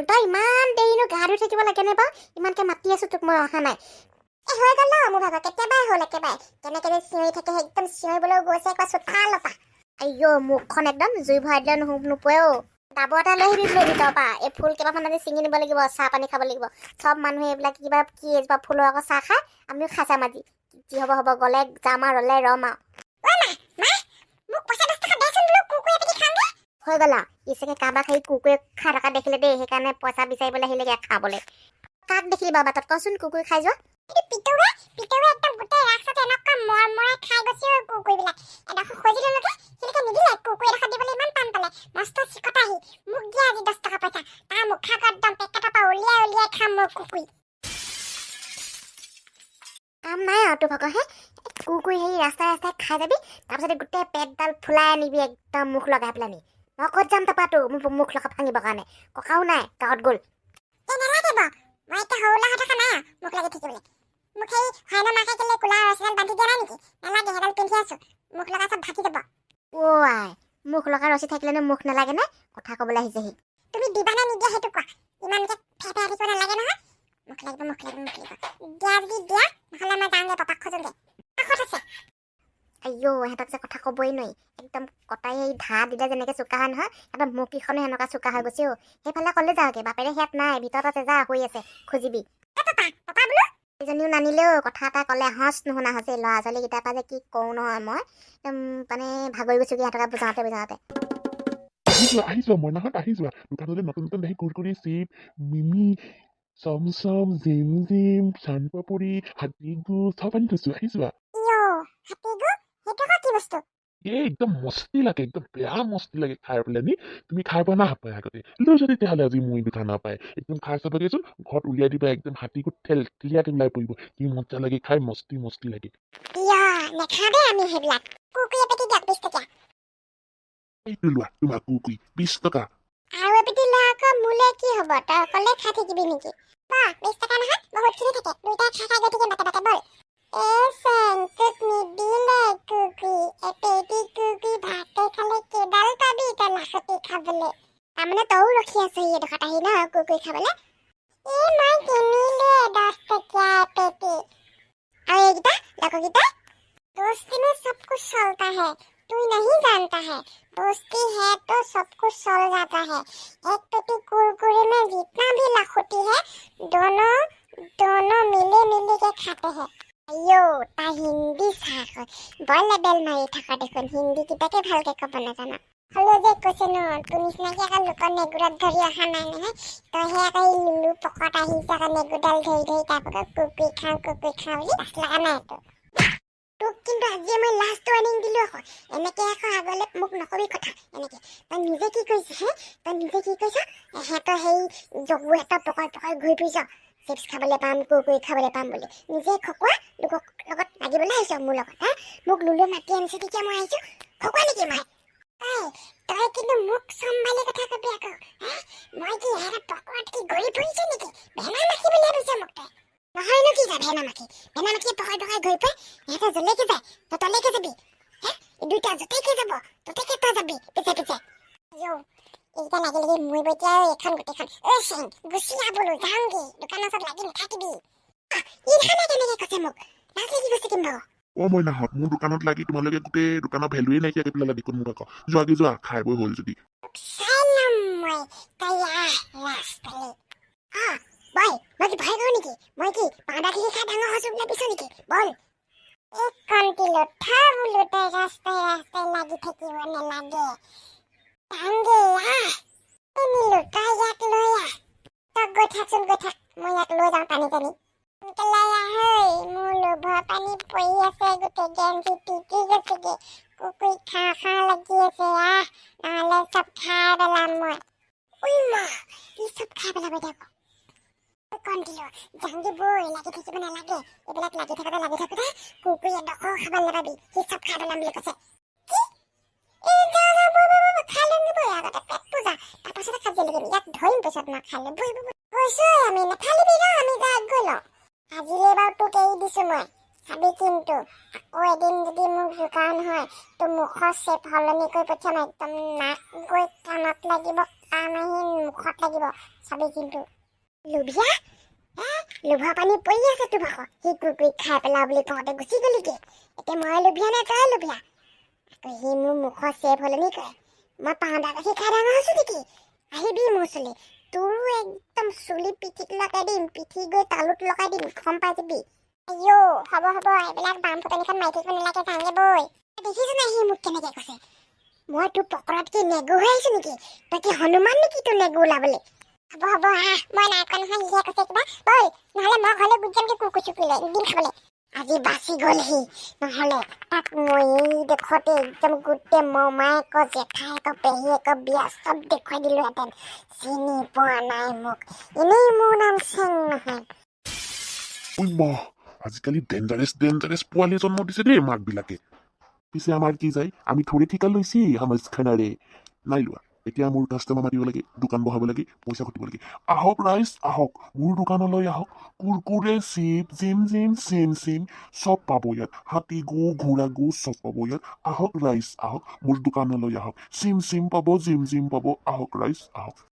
তই ইমান দেৰিনো গা ধুই থাকিব লাগেনে বাৰু? ইমানকে মাতি আছো তোক, মই অহা নাই। হৈ গ'ল ন মোৰ ভাগৰ, কেতিয়াবাই হ'ল একেবাৰে। কেনেকে যে চিঞৰি থাকে, একদম চিঞৰিবলৈও গৈছে একেবাৰে চোতালৰ পৰা। আইঅ মুখখন একদম জুই ভৰাই দিলে নোপোৱে অ। ডাবৰ এটা লৈ আহিবি বোলে ভিতৰৰ পৰা। এই ফুল কেইবাখন আজি ছিঙি নিব লাগিব, চাহ পানী খাব লাগিব। চব মানুহে এইবিলাক কিবা কি এজোপা ফুলৰ আকৌ চাহ খাই, আমিও খাই চাম আজি। যি হ'ব হ'ব, গ'লে যাম আৰু ৰ'লে ৰম আৰু। হৈ গ'ল আৰু ইচাগে কাৰোবাক সেই কুকুৰে খাই থকা দেখিলে দেই, সেইকাৰণে পইচা বিচাৰিবলৈ আহিলেগে খাবলৈ। কাক দেখিলি বাৰু বাটত, কচোন কুকুৰ খাই যোৱা? কাম নাই আৰু তোৰ ভাগৰ হে, কুকুৰ সেই ৰাস্তাই ৰাস্তাই খাই যাবি, তাৰপিছতে গোটেই পেটডাল ফুলাই আনিবি একদম মুখ লগাই পেলানি। মই ক'ত যাম তাৰপৰা তোৰ মুখ লগা ভাঙিবৰ কাৰণে? ককাও নাই, গাঁৱত গ'ল। মুখ লগা ৰচি থাকিলেনো মুখ নালাগে নে? কথা ক'বলৈ আহিছেহি। তুমি দিবানে নিদিয়া সেইটো কোৱা? ইমানকে ফেফে আহিব নালাগে নহয়। মুখ লাগিব দিয়া যদি দিয়া, নহ'লে মই যাওঁগে পাপাক খোজোগে। আইঅ সিহঁতক যে কথা ক'বই নোৱাৰি, একদম কটাই এই ধা দিলে যেনেকে চোকা হয় নহয়, সিহঁতৰ মুখ কেইখনো সেনেকুৱা চোকা হৈ গৈছে অ। সেইফালে ক'লে যাওঁগে, বাপেৰে সেয়াত নাই, ভিতৰত আছে, যা শুই আছে, খুজিবি। এজনীও নানিলেও কথা এটা ক'লে হচ নুশুনা হৈছে। ল'ৰা ছোৱালীকেইটাৰ পৰা যে কি কওঁ নহয় মই, একদম মানে ভাগৰি গৈছোঁ সিহঁতক বুজাওঁতে। আহিছোৱা মইনাহঁত আহিছোৱা। দোকানলৈ নতুন দেখি কুৰকুৰি, চিপ, মিমি, চমচম, জিম জিম, চানপাপৰি, হাতী গুড় চব আনি থৈছো, আহিছোৱা। একদম মস্তি লাগে, একদম বেয়া মস্তি লাগে খাই পেলাই নি। তুমি খাই পোৱা না পাই আগতে? লৈ যদি তেতিয়াহ'লে আজি মই দোকানৰ পাই একদম খাই চাবগেচোন, ঘৰত উলিয়াই দিবা, একদম হাতী গুড় ঠেলিয়াকে ওলাই পৰিব। কি মজা লাগে খাই, মস্তি লাগে। এইটো লোৱা তোমাৰ কুৰকুৰি, 20 টকা। আৰু এপিটি লৈ আকৌ মোলে কি হ'ব? তই অকলে খাই থাকিবি নেকি? 20 টকা নহয়, বহুতখিনি থাকে। দুইটাই খাই গৈ থাকিম বাটে বল। চেংকুত নিদিলে কুৰকুৰি, এপেটি কুৰকুৰি ভাতে খালে কেইডাল পাবি তই লাখতি খাবলৈ? তাৰমানে তইও ৰখি আছ এইডোখৰত আহি ন কুৰকুৰি খাবলৈ? মই কিনিলে 10 টকীয়া এপেটি। আৰু এইকেইটা লগৰকেইটা, दोस्ती में सब कुछ चलता है, तू नहीं जानता है। दोस्ती है तो सब कुछ चल जाता है। एक पेटी कुरकुरे में जितना भी लाखोटी है, दोनों मिले के खाते हैं। अयो ता हिंदी साख बर लेबेल मारी थाका देखोन, हिंदी किताके भालके कब नाजाना। हलो जे কৈছে ন, তোৰ নিচিনাকে আকৌ লোকৰ নেগুৰাত ধৰি অহা নাই নহয়। তই সেই আকৌ লুলু পকত আহিছে আকৌ নেগুডাল ধৰি তাৰপৰা কুৰকুৰি খাওঁ বুলি লাজ লগা নাই তোৰ? তোক কিন্তু আজি মই লাষ্ট ৱাৰ্নিং দিলো আকৌ, এনেকে আকৌ আগলে মোক নকবি কথা এনেকে। তই নিজে কি কৰিছ সিহঁতৰ সেই জগুহঁতৰ পকই ঘূৰি ফুৰিছ, চিপছ খাবলৈ পাম, কুৰকুৰি খাবলৈ পাম বুলি। নিজে খকুৱা লোকৰ লগত লাগিবলৈ আহিছ মোৰ লগত। মোক লুলু মাতি আনিছে তেতিয়া মই আহিছো খকুৱা নেকি মই? তই কিন্তু মোক চম্ভালি কথা কবি আকৌ। মই কি সিহঁতৰ পকত কি ঘূৰি ফুৰিছো নেকি? ভেনা মাখি বুলি ভাবিছ মোক তই? নহয়নো কি যায় ভেনা মাখিয়ে পকই ঘূৰি ফুৰে। সিহঁতে জলেকে যায়, তই তলেকে যাবি। দুইটা য'তেকে যাব, ত'তেকে তই যাবি পিছে। এইকেইটা লাগি মৰিব এতিয়া আৰু এখন গোটেইখন। চেং গুচি আহ যাওঁগে, দোকানৰ ওচৰত লাগি নাথাকিবি। ইখানে কেনেকে কৈছে মোক? লাজ লাগি গৈছে কিন্তু। মইনাহঁত মোৰ দোকানত লাগি তোমালোকে গোটেই দোকানৰ ভেলুৱে নাইকিয়া কৰি পেলালা দেখোন মোক আকৌ। যোৱা খাই বৈ হ'ল যদি। চাই লম মই, তই আহ ৰাস্তালে। বল, মই কি ভয় কৰো নেকি? মই কি পাউডাৰ খিনি খাই ডাঙৰ হৈছো বুলি ভাবিছ নেকি? বল। এক কণ্টিলো থা বোলো, তই ৰাস্তাই লাগি থাকিব নালাগে। টানগে আহ। নিলো তই ইয়াক লৈ আহ। তই গৈ থাকচোন, মই ইয়াক লৈ যাওঁ টানি। সোনকালে আহ, মোৰ লোভৰ পানী পৰি আছে, গোটেই গেঞ্জি তিতি গৈছেগে। কুকুৰি খাওঁ লাগি আছে, নহ'লে চব খাই পেলাম মই। মা ই চব খাই পেলাব দিয়ক। কণ্টিলো জাংগি বৈ লাগি থাকিব নালাগে। এইবিলাক লাগি থাকোতে কুকুৰি এডোখৰ খাব নাপাবি, সি চব খাই পেলাম বুলি কৈছে। খাই লওঁগে বৈ, আগতে পেট পূজা, তাৰপাছতে কাজিয়া লাগিম। ইয়াক ধৰিম পিছত মই খালে। কৈছো আমি নাথালিবি ন, আমি গৈ লওঁ। আজিলৈ বাৰু তোক এৰি দিছো মই, চাবি কিন্তু আকৌ এদিন যদি মোক জোকাও নহয়, তোৰ মুখৰ চেপ সলনি কৰি পঠিয়াম। একদম নাক গৈ কাণত লাগিব, কাম আহি মুখত লাগিব চাবি কিন্তু লোভিয়া লোভা পানী পৰি আছে তোৰ ভাগৰ সি কুকুৰি খাই পেলাও বুলি কওঁতে গুচি গলিগে এতিয়া মই লোভিয়া নে তই লোভিয়া আকৌ সি মোৰ মুখৰ চেপ হলনি কয় মই পাউডাৰ গাখীৰ খাই ডাঙৰ হৈছো নেকি আহিবি মোৰ চুলি তোৰো একদম চুলি পিঠিত লগাই দিম পিঠি গৈ তালুত লগাই দিম গম পাই যাবি আইঅ হ'ব এইবিলাক বাম ফুটনিখন মাৰি থাকিব নালাগে যাওঁগে বৈ দেখিছ নাই সি মোক কেনেকে কৈছে মই তোৰ পকৰাত কি নেগু হৈ আহিছো নেকি তই কি হনুমান নেকি তোৰ নেগু ওলাবলৈ হ'ব আহ মই নাই কোৱা নহয় সিহে কৈছে কিবা বল নহ'লে মই ঘৰলৈ গুচি যামগে কুকুৰ চুকুৰিলে দিম খাবলৈ আজি বাচি গ'ল সি নহ'লে তাক মই এই দেখোঁতে একদম গোটেই মমায়েক জেঠায়েক পেহীয়েক বিয়া চব দেখুৱাই দিলোহেঁতেন চিনি পোৱা নাই মোক এনেই মোৰ নাম চেং নহয় ওই মা আজিকালি ডেঞ্জাৰাছ পোৱালি জন্ম দিছে দেই মাকবিলাকে পিছে আমাৰ কি যায় আমি থৰি ঠিকা লৈছি সমাজখনৰে নাই লোৱা এতিয়া মোৰ কাষ্টমাৰ মাতিব লাগে দোকান বহাব লাগে পইচা ঘটিব লাগে আহক ৰাইজ আহক মোৰ দোকানলৈ আহক কুৰকুৰে চিপ জিম চিম চব পাব ইয়াত হাতী গু ঘোঁৰা গু চব পাব ইয়াত আহক ৰাইজ আহক মোৰ দোকানলৈ আহক চিম পাব জিম পাব আহক ৰাইজ আহক